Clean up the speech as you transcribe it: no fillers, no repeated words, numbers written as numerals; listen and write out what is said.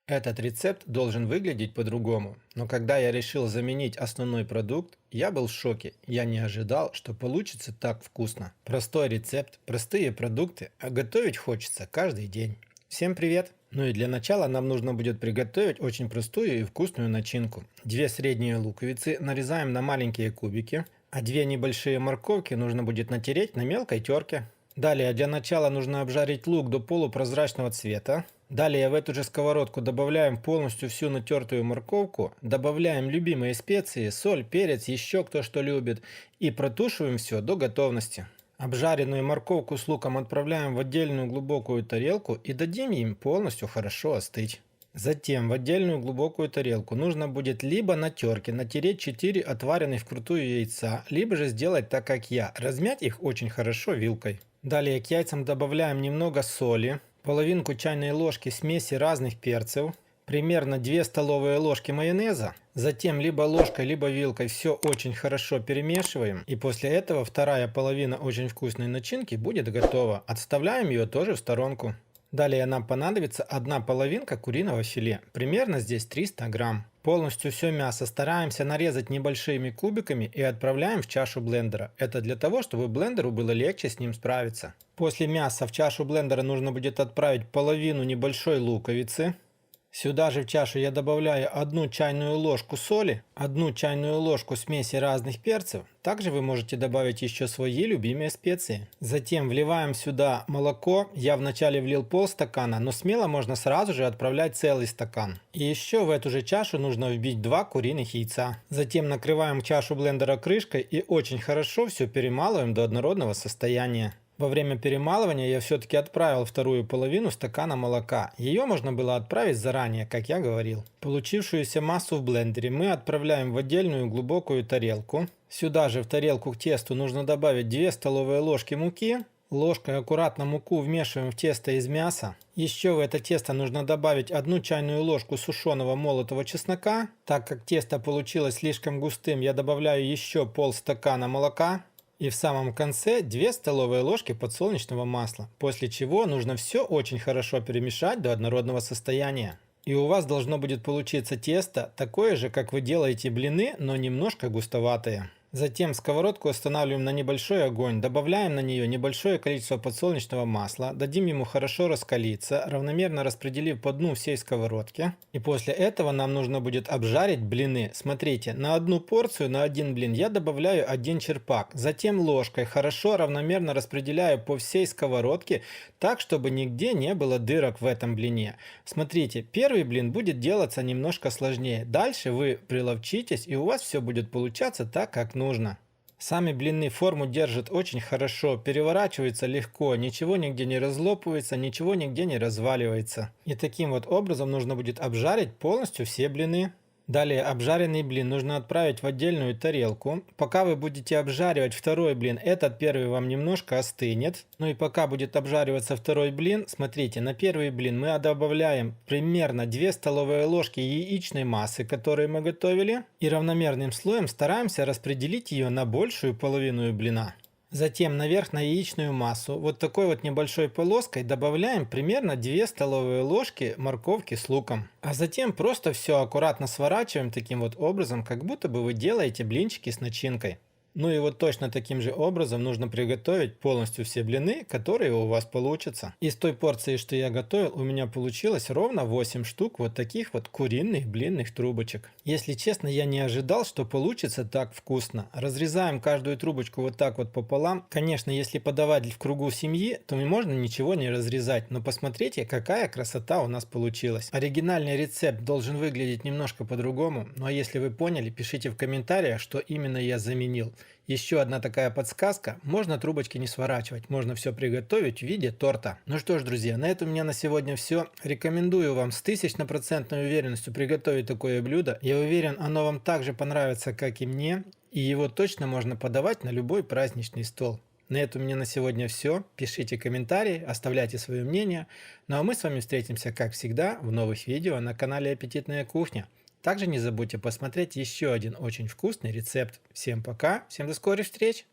Этот рецепт должен выглядеть по-другому, но когда я решил заменить основной продукт, я был в шоке. Я не ожидал, что получится так вкусно. Простой рецепт, простые продукты, а готовить хочется каждый день. Всем привет! Ну и для начала нам нужно будет приготовить очень простую и вкусную начинку. Две средние луковицы нарезаем на маленькие кубики, а две небольшие морковки нужно будет натереть на мелкой терке. Далее для начала нужно обжарить лук до полупрозрачного цвета. Далее в эту же сковородку добавляем полностью всю натертую морковку, добавляем любимые специи, соль, перец, еще кто что любит, и протушиваем все до готовности. Обжаренную морковку с луком отправляем в отдельную глубокую тарелку и дадим им полностью хорошо остыть. Затем в отдельную глубокую тарелку нужно будет либо на терке натереть 4 отваренных вкрутую яйца, либо же сделать так как я, размять их очень хорошо вилкой. Далее к яйцам добавляем немного соли, половинку чайной ложки смеси разных перцев, примерно 2 столовые ложки майонеза. Затем либо ложкой, либо вилкой все очень хорошо перемешиваем. И после этого вторая половина очень вкусной начинки будет готова. Отставляем ее тоже в сторонку. Далее нам понадобится одна половинка куриного филе, примерно здесь 300 грамм. Полностью все мясо стараемся нарезать небольшими кубиками и отправляем в чашу блендера. Это для того, чтобы блендеру было легче с ним справиться. После мяса в чашу блендера нужно будет отправить половину небольшой луковицы. Сюда же в чашу я добавляю 1 чайную ложку соли, 1 чайную ложку смеси разных перцев. Также вы можете добавить еще свои любимые специи. Затем вливаем сюда молоко. Я вначале влил полстакана, но смело можно сразу же отправлять целый стакан. И еще в эту же чашу нужно вбить 2 куриных яйца. Затем накрываем чашу блендера крышкой и очень хорошо все перемалываем до однородного состояния. Во время перемалывания я все-таки отправил вторую половину стакана молока. Ее можно было отправить заранее, как я говорил. Получившуюся массу в блендере мы отправляем в отдельную глубокую тарелку. Сюда же в тарелку к тесту нужно добавить 2 столовые ложки муки. Ложкой аккуратно муку вмешиваем в тесто из мяса. Еще в это тесто нужно добавить 1 чайную ложку сушеного молотого чеснока. Так как тесто получилось слишком густым, я добавляю еще полстакана молока. И в самом конце 2 столовые ложки подсолнечного масла, после чего нужно все очень хорошо перемешать до однородного состояния. И у вас должно будет получиться тесто такое же, как вы делаете блины, но немножко густоватое. Затем сковородку устанавливаем на небольшой огонь, добавляем на нее небольшое количество подсолнечного масла, дадим ему хорошо раскалиться, равномерно распределив по дну всей сковородки. И после этого нам нужно будет обжарить блины. Смотрите, на одну порцию, на один блин я добавляю 1 черпак. Затем ложкой хорошо равномерно распределяю по всей сковородке, так чтобы нигде не было дырок в этом блине. Смотрите, первый блин будет делаться немножко сложнее. Дальше вы приловчитесь и у вас все будет получаться так, как нужно. Сами блины форму держат очень хорошо, переворачиваются легко, ничего нигде не разлопывается, ничего нигде не разваливается. И таким вот образом нужно будет обжарить полностью все блины. Далее обжаренный блин нужно отправить в отдельную тарелку. Пока вы будете обжаривать второй блин, этот первый вам немножко остынет. Ну и пока будет обжариваться второй блин, смотрите, на первый блин мы добавляем примерно 2 столовые ложки яичной массы, которую мы готовили. И равномерным слоем стараемся распределить ее на большую половину блина. Затем наверх на яичную массу вот такой вот небольшой полоской добавляем примерно 2 столовые ложки морковки с луком. А затем просто все аккуратно сворачиваем таким вот образом, как будто бы вы делаете блинчики с начинкой. Ну и вот точно таким же образом нужно приготовить полностью все блины, которые у вас получатся. Из той порции, что я готовил, у меня получилось ровно 8 штук вот таких вот куриных блинных трубочек. Если честно, я не ожидал, что получится так вкусно. Разрезаем каждую трубочку вот так вот пополам. Конечно, если подавать в кругу семьи, то можно ничего не разрезать. Но посмотрите, какая красота у нас получилась. Оригинальный рецепт должен выглядеть немножко по-другому. Ну а если вы поняли, пишите в комментариях, что именно я заменил. Еще одна такая подсказка, можно трубочки не сворачивать, можно все приготовить в виде торта. Ну что ж, друзья, на этом у меня на сегодня все. Рекомендую вам с 1000% уверенностью приготовить такое блюдо. Я уверен, оно вам также понравится, как и мне, и его точно можно подавать на любой праздничный стол. На этом у меня на сегодня все. Пишите комментарии, оставляйте свое мнение. Ну а мы с вами встретимся, как всегда, в новых видео на канале Аппетитная кухня. Также не забудьте посмотреть еще один очень вкусный рецепт. Всем пока, всем до скорых встреч!